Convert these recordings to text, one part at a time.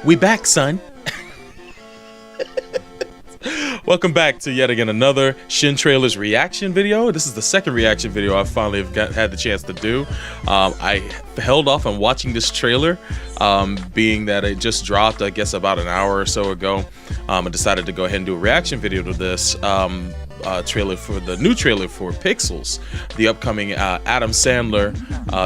We back, son. Welcome back to yet again another Shin Trailers reaction video. This is the second reaction video I finally have had the chance to do. I held off on watching this trailer, being that it just dropped, I guess, about an hour or so ago. I decided to go ahead and do a reaction video to this trailer for the new trailer for Pixels, the upcoming Adam Sandler,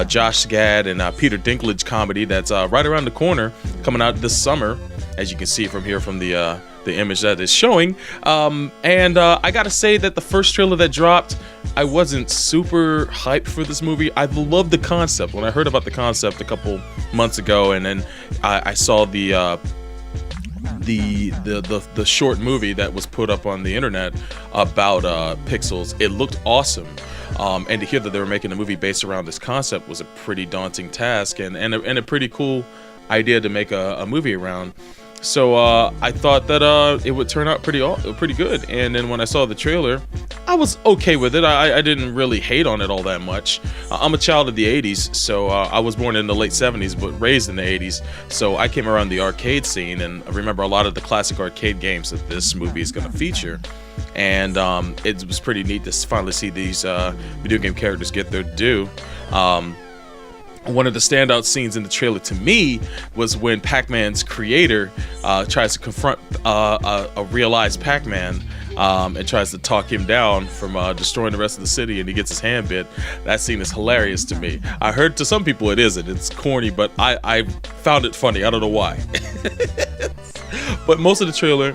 Josh Gad, and Peter Dinklage comedy that's right around the corner, coming out this summer, as you can see from here from the image that is showing. I gotta say that the first trailer that dropped, I wasn't super hyped for this movie. I loved the concept. When I heard about the concept a couple months ago, and then I saw the short movie that was put up on the internet about Pixels, it looked awesome. And to hear that they were making a movie based around this concept was a pretty daunting task, and a pretty cool idea to make a movie around. So I thought that it would turn out pretty good. And then when I saw the trailer, I was okay with it. I didn't really hate on it all that much. I'm a child of the 80s, so I was born in the late 70s but raised in the 80s. So I came around the arcade scene, and I remember a lot of the classic arcade games that this movie is going to feature. And it was pretty neat to finally see these video game characters get their due. One of the standout scenes in the trailer to me was when Pac-Man's creator tries to confront a realized Pac-Man and tries to talk him down from destroying the rest of the city, and he gets his hand bit. That scene is hilarious to me. I heard to some people it isn't. It's corny, but I found it funny. I don't know why. But most of the trailer...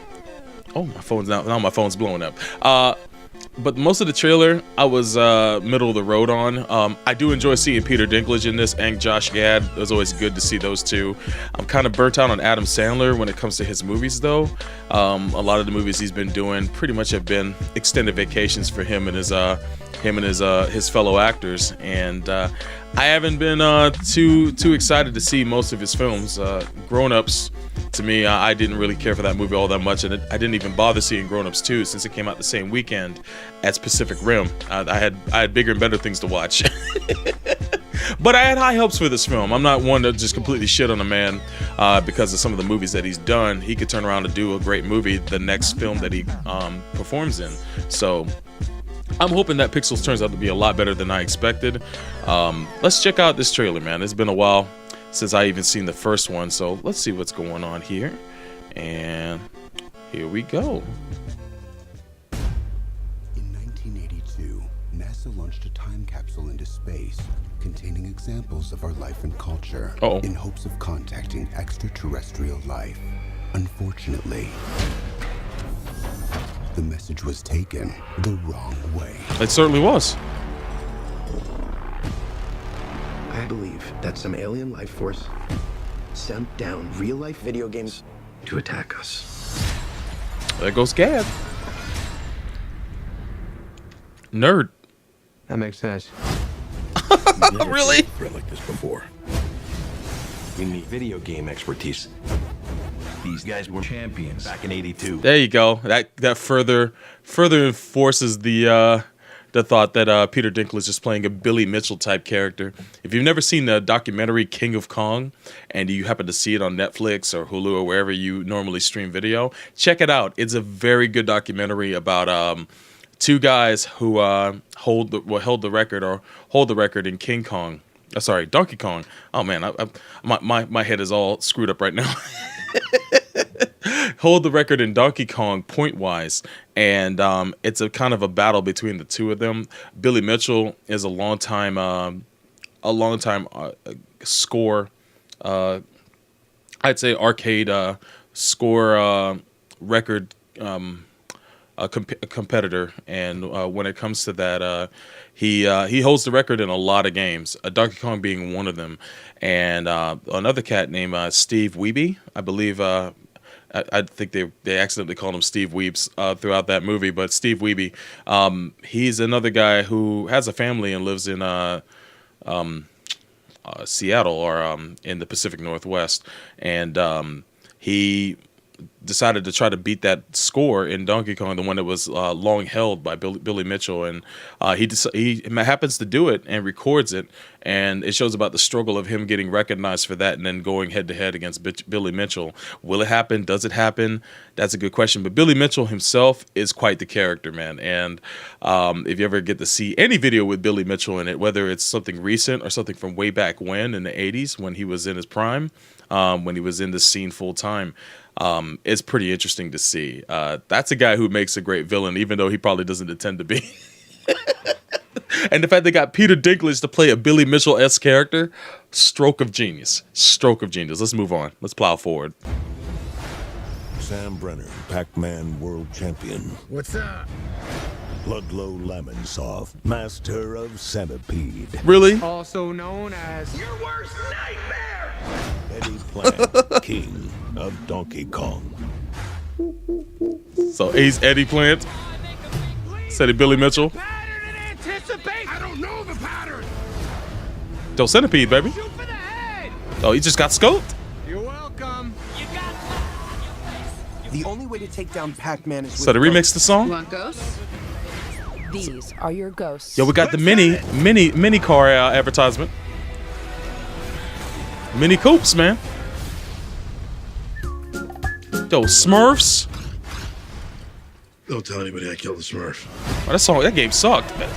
Oh, my phone's now my phone's blowing up. But most of the trailer, I was middle of the road on. I do enjoy seeing Peter Dinklage in this, and Josh Gad. It was always good to see those two. I'm kind of burnt out on Adam Sandler when it comes to his movies, though. A lot of the movies he's been doing pretty much have been extended vacations for him and his fellow actors. And I haven't been too excited to see most of his films. Grown Ups. To me, I didn't really care for that movie all that much, and I didn't even bother seeing Grown Ups 2 since it came out the same weekend as Pacific Rim. I had bigger and better things to watch. But I had high hopes for this film. I'm not one to just completely shit on a man because of some of the movies that he's done. He could turn around and do a great movie the next film that he performs in. So I'm hoping that Pixels turns out to be a lot better than I expected. Let's check out this trailer, man. It's been a while since I even seen the first one, so let's see what's going on here. And here we go. In 1982, NASA launched a time capsule into space containing examples of our life and culture in hopes of contacting extraterrestrial life. Unfortunately, the message was taken the wrong way. It certainly was. I believe that some alien life force sent down real-life video games to attack us. There goes Gad. Nerd. That makes sense. Really? Threat like this before. We need video game expertise. These guys were champions back in '82. There you go. That further enforces the thought that Peter Dinklage is playing a Billy Mitchell type character. If you've never seen the documentary King of Kong, and you happen to see it on Netflix or Hulu or wherever you normally stream video, check it out. It's a very good documentary about two guys who hold the record in King Kong. Donkey Kong. Oh man, my head is all screwed up right now. Hold the record in Donkey Kong point-wise, and it's a kind of a battle between the two of them. Billy Mitchell is a long time score, I'd say arcade score record competitor, and when it comes to that, he holds the record in a lot of games. Donkey Kong being one of them, and another cat named Steve Wiebe, I believe. I think they accidentally called him Steve Weeps throughout that movie, but Steve Wiebe, he's another guy who has a family and lives in Seattle or in the Pacific Northwest, and decided to try to beat that score in Donkey Kong, the one that was long held by Billy Mitchell, and he happens to do it and records it, and it shows about the struggle of him getting recognized for that and then going head to head against Billy Mitchell. Will it happen? Does it happen? That's a good question. But Billy Mitchell himself is quite the character, man. And if you ever get to see any video with Billy Mitchell in it, whether it's something recent or something from way back when in the 80s when he was in his prime, when he was in the scene full time, it's pretty interesting to see. That's a guy who makes a great villain, even though he probably doesn't intend to be. And the fact they got Peter Dinklage to play a Billy Mitchell-esque character, stroke of genius. Stroke of genius. Let's move on. Let's plow forward. Sam Brenner, Pac-Man World Champion. What's up? Ludlow Lamonsoff, Master of Centipede. Really? Also known as your worst nightmare! Eddie Plant, King of Donkey Kong. So he's Eddie Plant. Said it Billy Mitchell. I don't know the pattern! Yo, Centipede, baby. Shoot for the head! Oh, he just got scoped? You're welcome. The only way to take down Pac-Man is So to remix the You song? want ghosts? These are your ghosts. Yo, we got the mini car advertisement. Mini Coopes, man. Yo, Smurfs. Don't tell anybody I killed the Smurf. Oh, that game sucked, man.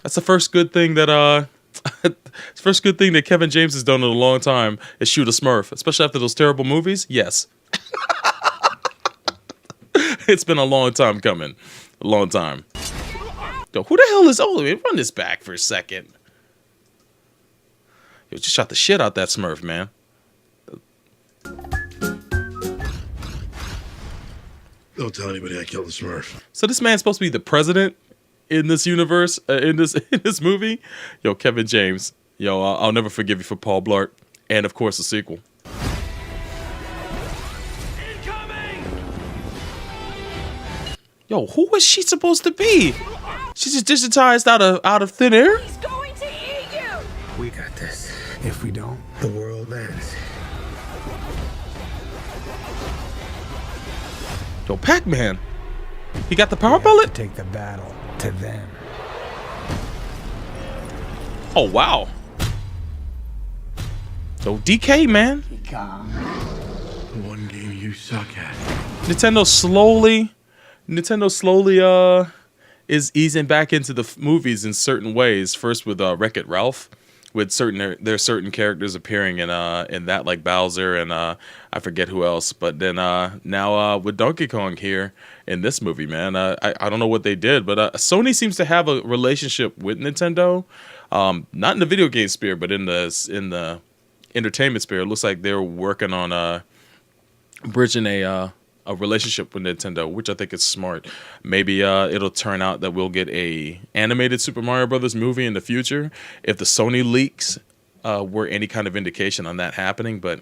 That's the first good thing that Kevin James has done in a long time is shoot a Smurf, especially after those terrible movies. Yes. It's been a long time coming. A long time. Yo, who the hell is... Oh, run this back for a second. Yo, just shot the shit out that Smurf, man. Don't tell anybody I killed the Smurf. So this man's supposed to be the president in this universe, in this movie. Yo, Kevin James. Yo, I'll never forgive you for Paul Blart. And, of course, the sequel. Incoming! Yo, who was she supposed to be? She's just digitized out of thin air? He's going to eat you! We got this. If we don't, the world ends. Yo, Pac-Man. He got the power pellet? Take the battle to them. Oh, wow. Yo, DK, man. The one game you suck at. Nintendo slowly is easing back into the movies in certain ways. First with Wreck-It Ralph, with there's certain characters appearing in that, like Bowser and I forget who else. But then now with Donkey Kong here in this movie, man, I don't know what they did, but Sony seems to have a relationship with Nintendo, not in the video game sphere, but in the entertainment sphere. It looks like they're working on bridging a relationship with Nintendo, which I think is smart. Maybe it'll turn out that we'll get a animated Super Mario Brothers movie in the future if the Sony leaks were any kind of indication on that happening. But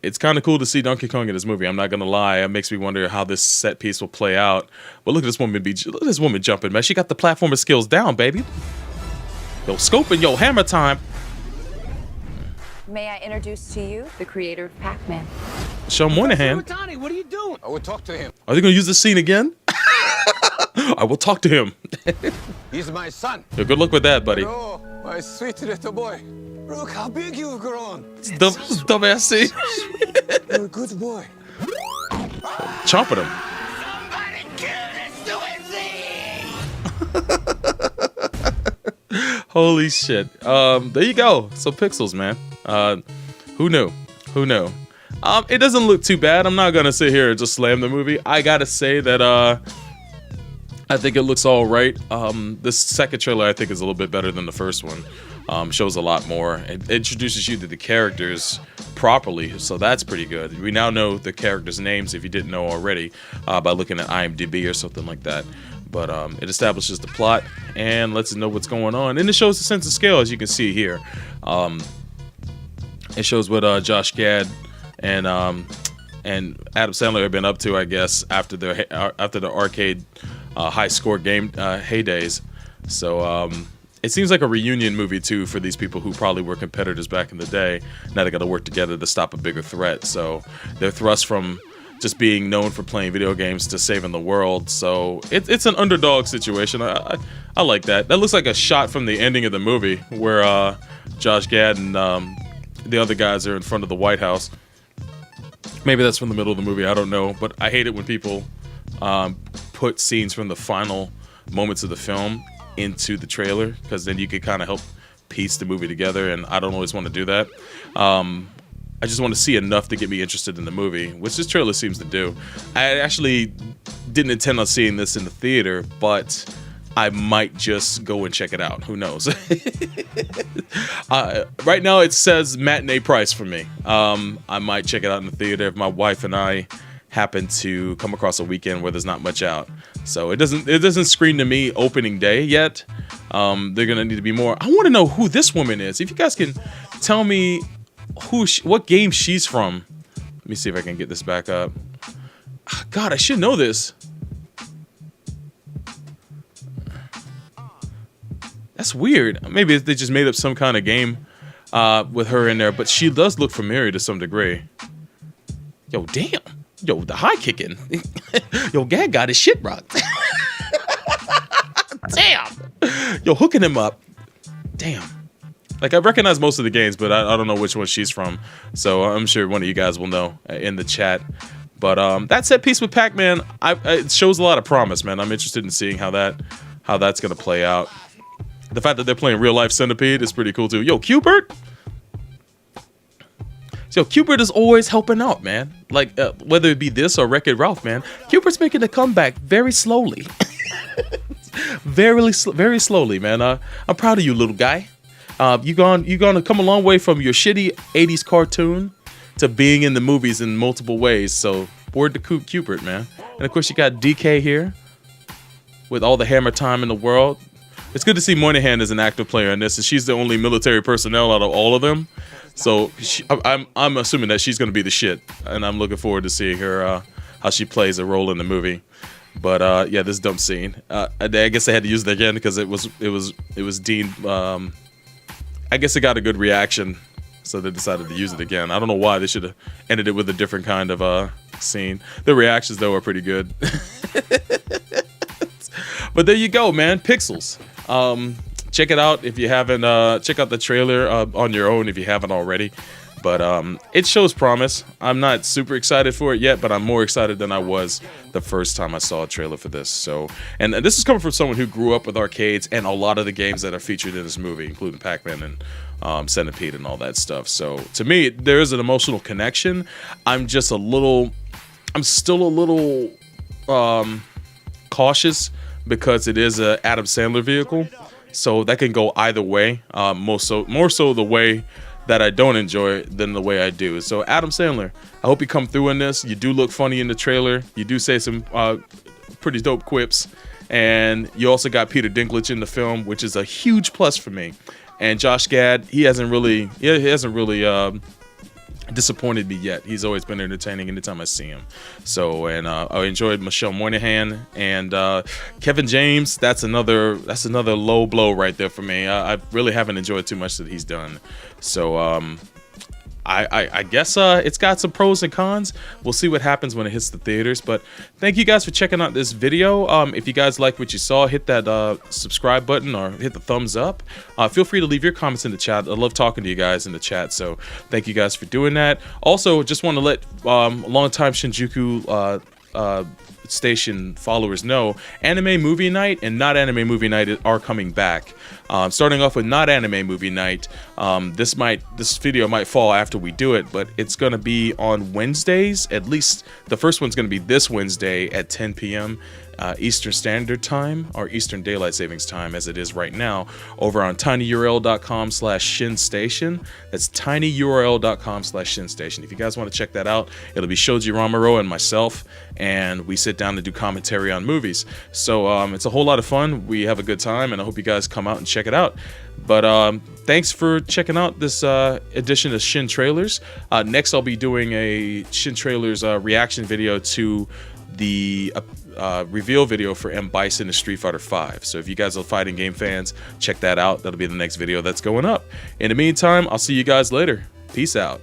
it's kind of cool to see Donkey Kong in this movie. I'm not gonna lie, it makes me wonder how this set piece will play out. But look at this woman jumping, man. She got the platformer skills down, baby. Yo, scoping, yo, hammer time. May I introduce to you the creator of Pac-Man? Sean Moynihan. Donnie, what are you doing? I will talk to him. Are they gonna use this scene again? I will talk to him. He's my son. Yo, good luck with that, buddy. Oh, my sweet little boy. Look how big you've grown. Dumbass scene. You're a good boy. Chomping him. Somebody kill this stupid Holy shit. There you go. So Pixels, man. Who knew? Who knew? It doesn't look too bad. I'm not gonna sit here and just slam the movie. I gotta say that I think it looks all right. This second trailer I think is a little bit better than the first one. Shows a lot more. It introduces you to the characters properly, so that's pretty good. We now know the characters' names if you didn't know already by looking at IMDb or something like that. But it establishes the plot and lets us know what's going on, and it shows the sense of scale, as you can see here. It shows what Josh Gad and Adam Sandler have been up to, I guess, after the arcade high score game heydays. So it seems like a reunion movie too for these people who probably were competitors back in the day. Now they got to work together to stop a bigger threat. So they're thrust from just being known for playing video games to saving the world. So it's an underdog situation. I like that. That looks like a shot from the ending of the movie where Josh Gad and the other guys are in front of the White House. Maybe that's from the middle of the movie. I don't know. But I hate it when people put scenes from the final moments of the film into the trailer, because then you could kind of help piece the movie together, and I don't always want to do that. I just want to see enough to get me interested in the movie, which this trailer seems to do. I actually didn't intend on seeing this in the theater, but I might just go and check it out. Who knows? Right now it says matinee price for me. I might check it out in the theater if my wife and I happen to come across a weekend where there's not much out. So it doesn't scream to me opening day yet. They're gonna need to be more. I want to know who this woman is. If you guys can tell me what game she's from. Let me see if I can get this back up. God, I should know this. That's weird. Maybe they just made up some kind of game with her in there, but she does look familiar to some degree. Yo, damn. Yo, the high kicking. Yo, Gag got his shit rocked. Damn. Yo, hooking him up. Damn. Like, I recognize most of the games, but I don't know which one she's from. So I'm sure one of you guys will know in the chat. But that set piece with Pac-Man, it shows a lot of promise, man. I'm interested in seeing how that's gonna play out. The fact that they're playing real life Centipede is pretty cool too. Yo, Q*bert. Yo, Q*bert is always helping out, man. Like whether it be this or Wreck-It Ralph, man. Q*bert's making a comeback very slowly. very slowly, man. I'm proud of you, little guy. You're gonna come a long way from your shitty 80s cartoon to being in the movies in multiple ways. So word to Q*bert, man. And of course you got DK here with all the hammer time in the world. It's good to see Moynihan as an active player in this, and she's the only military personnel out of all of them. So I'm assuming that she's gonna be the shit, and I'm looking forward to seeing her how she plays a role in the movie. But yeah, this dumb scene. I guess I had to use it again because it was deemed. I guess it got a good reaction, so they decided to use it again. I don't know why. They should have ended it with a different kind of scene. The reactions though are pretty good. But there you go, man. Pixels. Check it out if you haven't. Check out the trailer on your own if you haven't already. But it shows promise. I'm not super excited for it yet, but I'm more excited than I was the first time I saw a trailer for this. So, and this is coming from someone who grew up with arcades and a lot of the games that are featured in this movie, including Pac-Man and Centipede and all that stuff. So, to me, there is an emotional connection. I'm still a little cautious because it is a Adam Sandler vehicle, so that can go either way. More so the way that I don't enjoy it than the way I do. So Adam Sandler, I hope you come through in this. You do look funny in the trailer. You do say some pretty dope quips, and you also got Peter Dinklage in the film, which is a huge plus for me. And Josh Gad, he hasn't really disappointed me yet. He's always been entertaining anytime I see him. So, and I enjoyed Michelle Moynihan and Kevin James. That's another low blow right there for me. I really haven't enjoyed too much that he's done. So I guess it's got some pros and cons. We'll see what happens when it hits the theaters. But thank you guys for checking out this video. If you guys like what you saw, hit that subscribe button or hit the thumbs up. Feel free to leave your comments in the chat. I love talking to you guys in the chat. So thank you guys for doing that. Also, just want to let longtime Shinjuku station followers know Anime Movie Night and Not Anime Movie Night are coming back. Starting off with Not Anime Movie Night, this video might fall after we do it, but it's gonna be on Wednesdays. At least the first one's gonna be this Wednesday at 10 p.m. Eastern Standard Time, or Eastern Daylight Savings Time as it is right now, over on tinyurl.com/shinstation. That's tinyurl.com/shinstation. If you guys want to check that out, it'll be Shoji Romero and myself, and we sit down and do commentary on movies. So it's a whole lot of fun. We have a good time, and I hope you guys come out and check it out. But thanks for checking out this edition of Shin Trailers. Next, I'll be doing a Shin Trailers reaction video to the reveal video for M. Bison in Street Fighter V. So if you guys are fighting game fans, check that out. That'll be the next video that's going up. In the meantime, I'll see you guys later. Peace out.